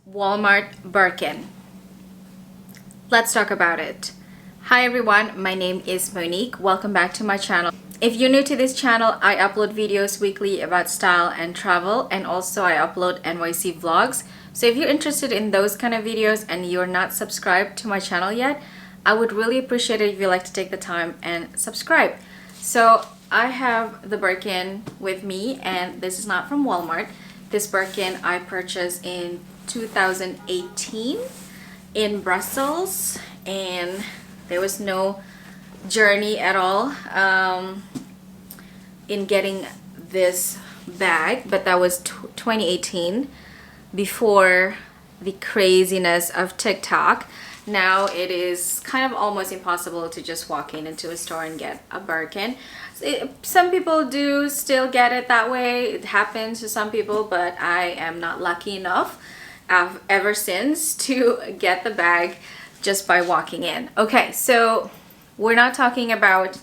Walmart Birkin. Let's talk about it. Hi everyone, my name is Monique. Welcome back to my channel. If you're new to this channel, I upload videos weekly about style and travel, and also I upload NYC vlogs. So if you're interested in those kind of videos and you're not subscribed to my channel yet, I would really appreciate it if you like to take the time and subscribe. So I have the Birkin with me, and this is not from Walmart. This Birkin I purchased in 2018 in Brussels, and there was no journey at all in getting this bag, but that was 2018, before the craziness of TikTok. Now it is kind of almost impossible to just walk into a store and get a Birkin. Some people do still get it that way. It happens to some people, but I am not lucky enough ever since to get the bag just by walking in. Okay, so we're not talking about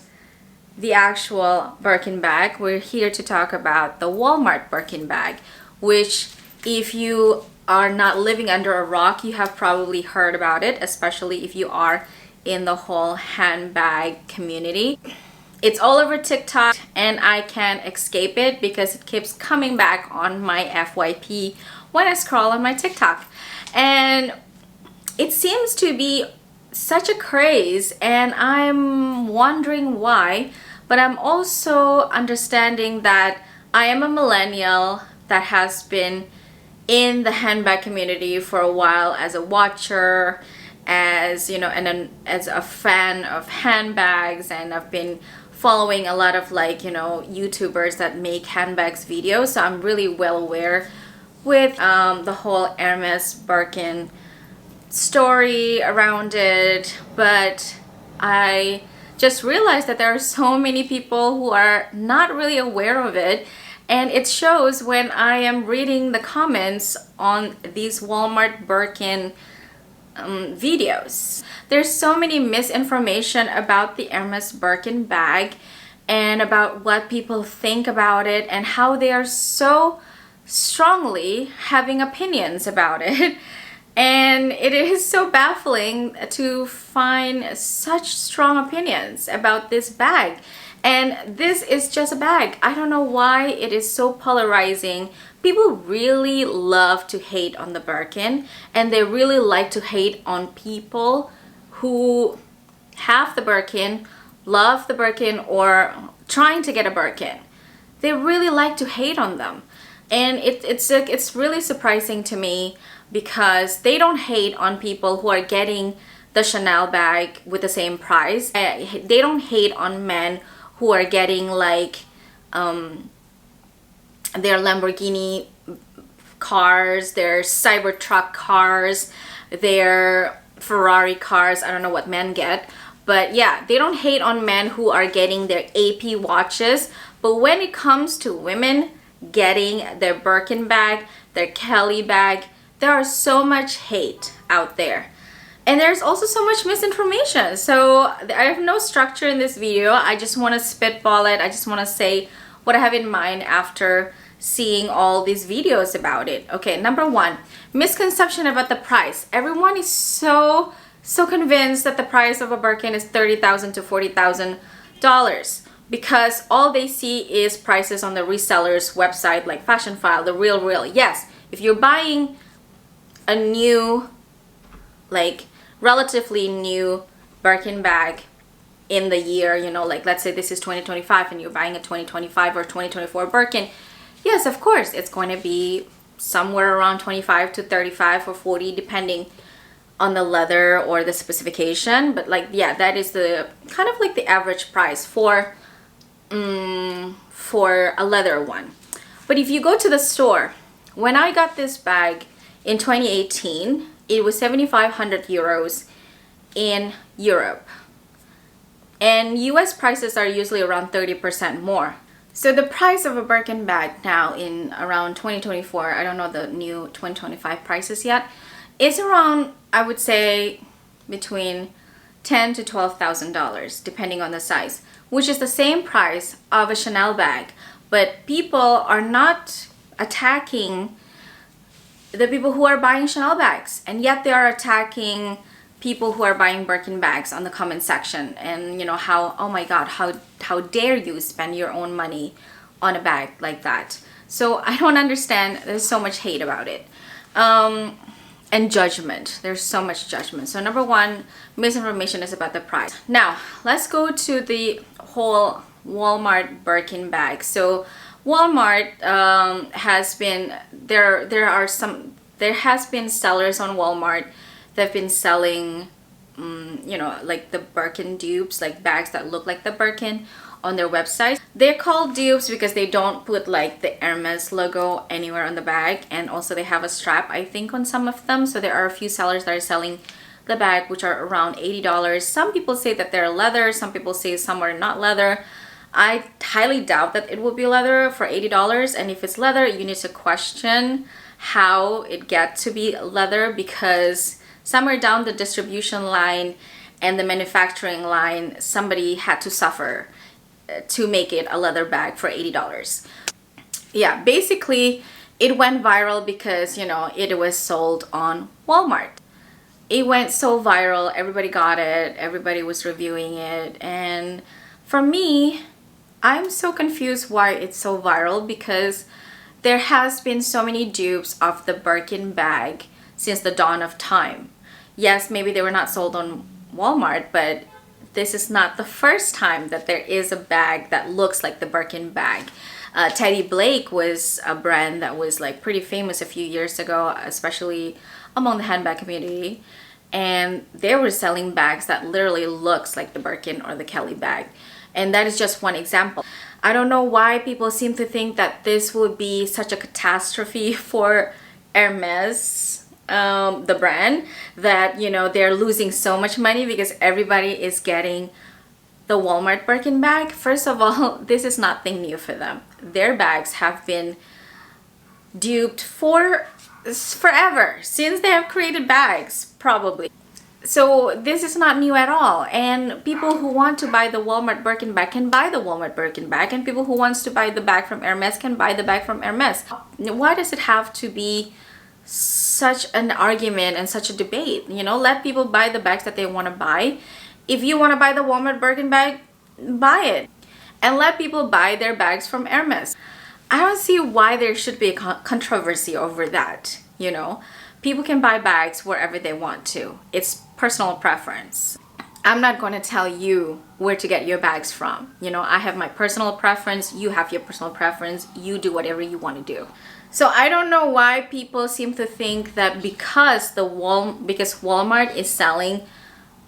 the actual Birkin bag. We're here to talk about the Walmart Birkin bag, which if you are not living under a rock, you have probably heard about it, especially if you are in the whole handbag community. It's all over TikTok and I can't escape it because it keeps coming back on my FYP when I scroll on my TikTok. And it seems to be such a craze, and I'm wondering why, but I'm also understanding that I am a millennial that has been in the handbag community for a while as a watcher, as you know, and then as a fan of handbags, and I've been following a lot of YouTubers that make handbags videos, so I'm really well aware with the whole Hermes Birkin story around it. But I just realized that there are so many people who are not really aware of it, and it shows when I am reading the comments on these Walmart Birkin videos. There's so many misinformation about the Hermes Birkin bag and about what people think about it and how they are so strongly having opinions about it. And it is so baffling to find such strong opinions about this bag. And this is just a bag. I don't know why it is so polarizing. People really love to hate on the Birkin, and they really like to hate on people who have the Birkin, love the Birkin, or trying to get a Birkin. They really like to hate on them. And it's really surprising to me because they don't hate on people who are getting the Chanel bag with the same price. They don't hate on men who are getting their Lamborghini cars, their Cybertruck cars, their Ferrari cars. I don't know what men get, but yeah, they don't hate on men who are getting their AP watches. But when it comes to women getting their Birkin bag, their Kelly bag, there is so much hate out there. And there's also so much misinformation. So I have no structure in this video. I just want to spitball it. I just want to say what I have in mind after seeing all these videos about it. Okay, number one, misconception about the price. Everyone is so convinced that the price of a Birkin is $30,000 to $40,000 because all they see is prices on the resellers website like Fashion File, The Real. Yes, if you're buying a new, relatively new Birkin bag in the year, let's say this is 2025 and you're buying a 2025 or 2024 Birkin, yes, of course, it's going to be somewhere around 25 to 35 or 40 depending on the leather or the specification. But yeah, that is the kind of the average price for a leather one. But if you go to the store, when I got this bag in 2018, it was 7,500 euros in Europe. And US prices are usually around 30% more. So the price of a Birkin bag now in around 2024, I don't know the new 2025 prices yet, is around, I would say, between $10,000 to $12,000 depending on the size, which is the same price of a Chanel bag. But people are not attacking the people who are buying Chanel bags, and yet they are attacking people who are buying Birkin bags on the comment section, and you know how, oh my god, how dare you spend your own money on a bag like that. So I don't understand. There's so much hate about it, and judgment. There's so much judgment. So number one, misinformation is about the price. Now let's go to the whole Walmart Birkin bag. So Walmart has been there has been sellers on Walmart that have been selling you know, like the Birkin dupes, like bags that look like the Birkin on their website. They're called dupes because they don't put like the Hermes logo anywhere on the bag, and also they have a strap, I think, on some of them. So there are a few sellers that are selling the bag which are around $80. Some people say that they're leather, some people say some are not leather. I highly doubt that it will be leather for $80, and if it's leather, you need to question how it got to be leather, because somewhere down the distribution line and the manufacturing line, somebody had to suffer to make it a leather bag for $80. Yeah, basically it went viral because, you know, it was sold on Walmart. It went so viral, everybody got it, everybody was reviewing it, and for me, I'm so confused why it's so viral, because there has been so many dupes of the Birkin bag since the dawn of time. Yes, maybe they were not sold on Walmart, but this is not the first time that there is a bag that looks like the Birkin bag. Teddy Blake was a brand that was like pretty famous a few years ago, especially among the handbag community, and they were selling bags that literally looks like the Birkin or the Kelly bag. And that is just one example. I don't know why people seem to think that this would be such a catastrophe for Hermes, the brand, that, you know, they're losing so much money because everybody is getting the Walmart Birkin bag. First of all, this is nothing new for them. Their bags have been duped for forever, since they have created bags, probably. So this is not new at all, and people who want to buy the Walmart Birkin bag can buy the Walmart Birkin bag, and people who wants to buy the bag from Hermes can buy the bag from Hermes. Why does it have to be such an argument and such a debate? You know, let people buy the bags that they want to buy. If you want to buy the Walmart Birkin bag, buy it, and let people buy their bags from Hermes. I don't see why there should be a controversy over that, you know. People can buy bags wherever they want to. It's personal preference. I'm not going to tell you where to get your bags from. You know, I have my personal preference, you have your personal preference, you do whatever you want to do. So I don't know why people seem to think that because Walmart is selling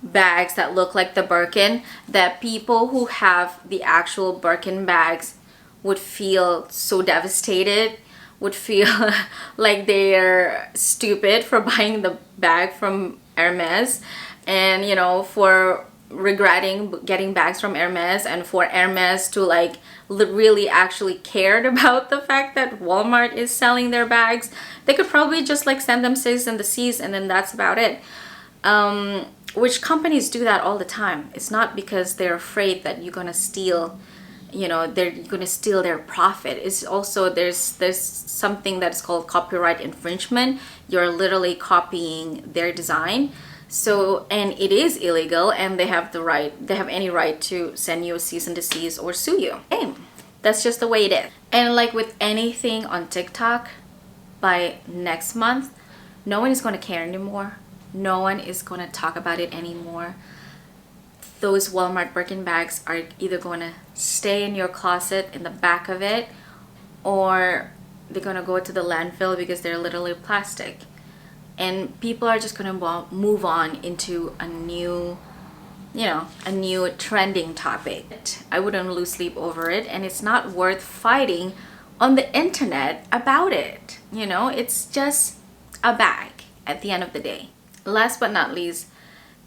bags that look like the Birkin, that people who have the actual Birkin bags would feel so devastated, would feel like they're stupid for buying the bag from Hermes, and, you know, for regretting getting bags from Hermes, and for Hermes to like really actually cared about the fact that Walmart is selling their bags. They could probably just like send them cease and desist, and then that's about it. Which companies do that all the time. It's not because they're afraid that you're gonna steal, you know, they're gonna steal their profit. It's also there's something that's called copyright infringement. You're literally copying their design. So, and it is illegal, and they have any right to send you a cease and desist or sue you. Hey, that's just the way it is. And like with anything on TikTok, by next month, no one is going to care anymore. No one is going to talk about it anymore. Those Walmart Birkin bags are either going to stay in your closet in the back of it, or they're going to go to the landfill because they're literally plastic. And people are just going to move on into a new, you know, a new trending topic. I wouldn't lose sleep over it, and it's not worth fighting on the internet about it. You know, it's just a bag at the end of the day. Last but not least,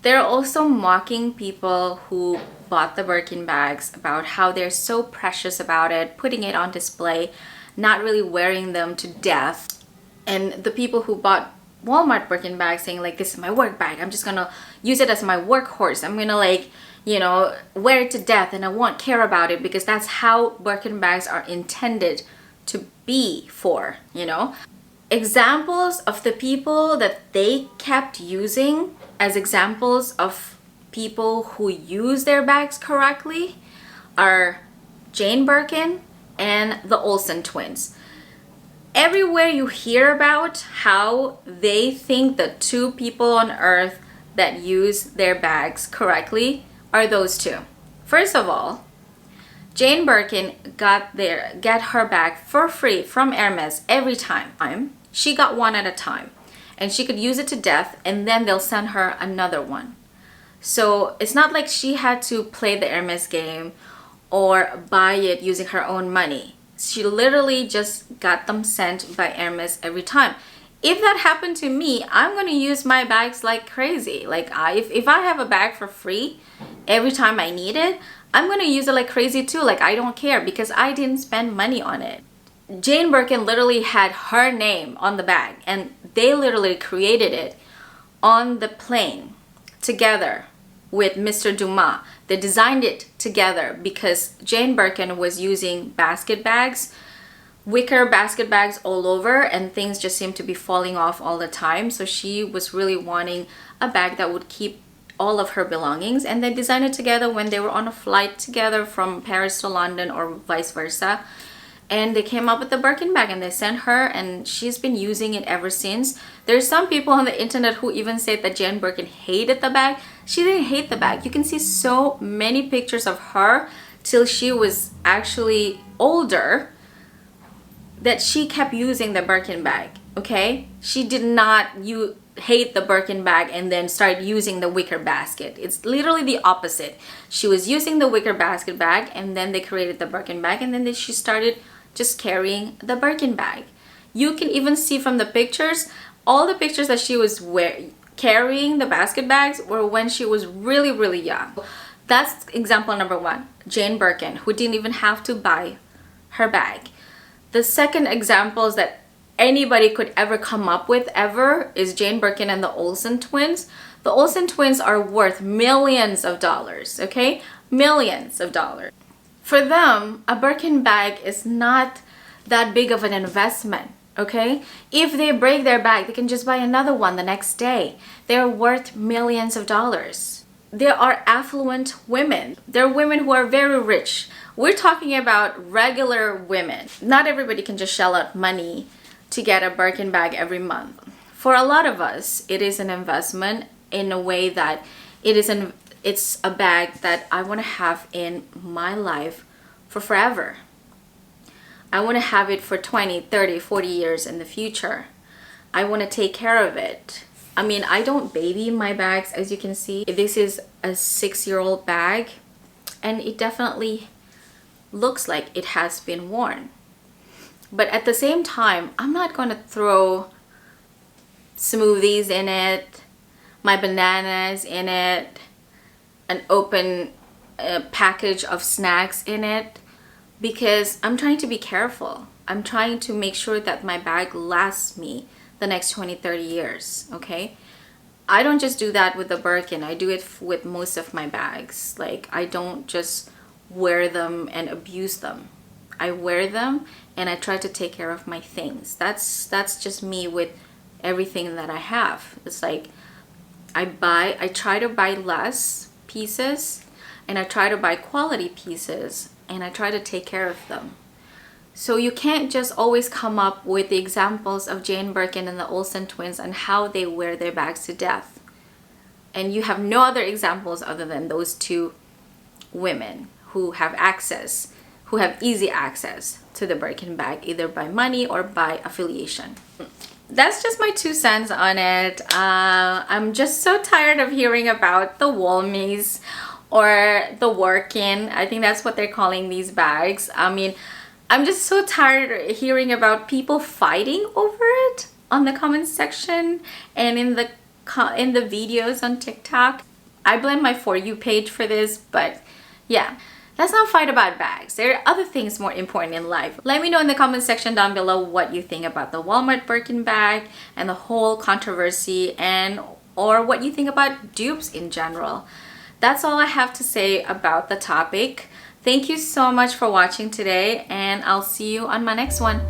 they're also mocking people who bought the Birkin bags about how they're so precious about it, putting it on display, not really wearing them to death. And the people who bought Walmart Birkin bags saying like, this is my work bag, I'm just gonna use it as my workhorse, I'm gonna like, you know, wear it to death, and I won't care about it, because that's how Birkin bags are intended to be for, you know. Examples of the people that they kept using as examples of people who use their bags correctly are Jane Birkin and the Olsen twins. Everywhere you hear about how they think the two people on earth that use their bags correctly are those two. First of all, Jane Birkin get her bag for free from Hermes every time. She got one at a time, and she could use it to death, and then they'll send her another one. So it's not like she had to play the Hermes game or buy it using her own money. She literally just got them sent by Hermes every time. If that happened to me, I'm going to use my bags like crazy. Like if I have a bag for free every time I need it, I'm going to use it like crazy too. Like I don't care because I didn't spend money on it. Jane Birkin literally had her name on the bag, and they literally created it on the plane together with Mr. Dumas. They designed it together because Jane Birkin was using basket bags, wicker basket bags all over, and things just seemed to be falling off all the time. So she was really wanting a bag that would keep all of her belongings, and they designed it together when they were on a flight together from Paris to London or vice versa. And they came up with the Birkin bag and they sent her, and she's been using it ever since. There's some people on the internet who even say that Jane Birkin hated the bag. She didn't hate the bag. You can see so many pictures of her till she was actually older that she kept using the Birkin bag, okay? She did not hate the Birkin bag and then start using the wicker basket. It's literally the opposite. She was using the wicker basket bag, and then they created the Birkin bag, and then she started just carrying the Birkin bag. You can even see from the pictures, all the pictures that she was carrying the basket bags were when she was really, really young. That's example number one, Jane Birkin, who didn't even have to buy her bag. The second example is that anybody could ever come up with ever is Jane Birkin and the Olsen twins. The Olsen twins are worth millions of dollars, okay? Millions of dollars. For them, a Birkin bag is not that big of an investment, okay? If they break their bag, they can just buy another one the next day. They're worth millions of dollars. There are affluent women. There are women who are very rich. We're talking about regular women. Not everybody can just shell out money to get a Birkin bag every month. For a lot of us, it is an investment in a way that it's a bag that I want to have in my life for forever. I want to have it for 20, 30, 40 years in the future. I want to take care of it. I mean, I don't baby my bags, as you can see. This is a 6-year-old bag, and it definitely looks like it has been worn. But at the same time, I'm not going to throw smoothies in it, my bananas in it, an open package of snacks in it, because I'm trying to be careful. I'm trying to make sure that my bag lasts me the next 20, 30 years, okay? I don't just do that with the Birkin. I do it with most of my bags. Like, I don't just wear them and abuse them. I wear them and I try to take care of my things. That's just me with everything that I have. It's like I try to buy less pieces, and I try to buy quality pieces, and I try to take care of them. So you can't just always come up with the examples of Jane Birkin and the Olsen twins and how they wear their bags to death. And you have no other examples other than those two women who have access, who have easy access to the Birkin bag, either by money or by affiliation. That's just my 2 cents on it. I'm just so tired of hearing about the Walmies or the Workin. I think that's what they're calling these bags. I mean, I'm just so tired of hearing about people fighting over it on the comment section and in the videos on TikTok. I blame my For You page for this, but yeah. Let's not fight about bags. There are other things more important in life. Let me know in the comment section down below what you think about the Walmart Birkin bag and the whole controversy, or what you think about dupes in general. That's all I have to say about the topic. Thank you so much for watching today, and I'll see you on my next one.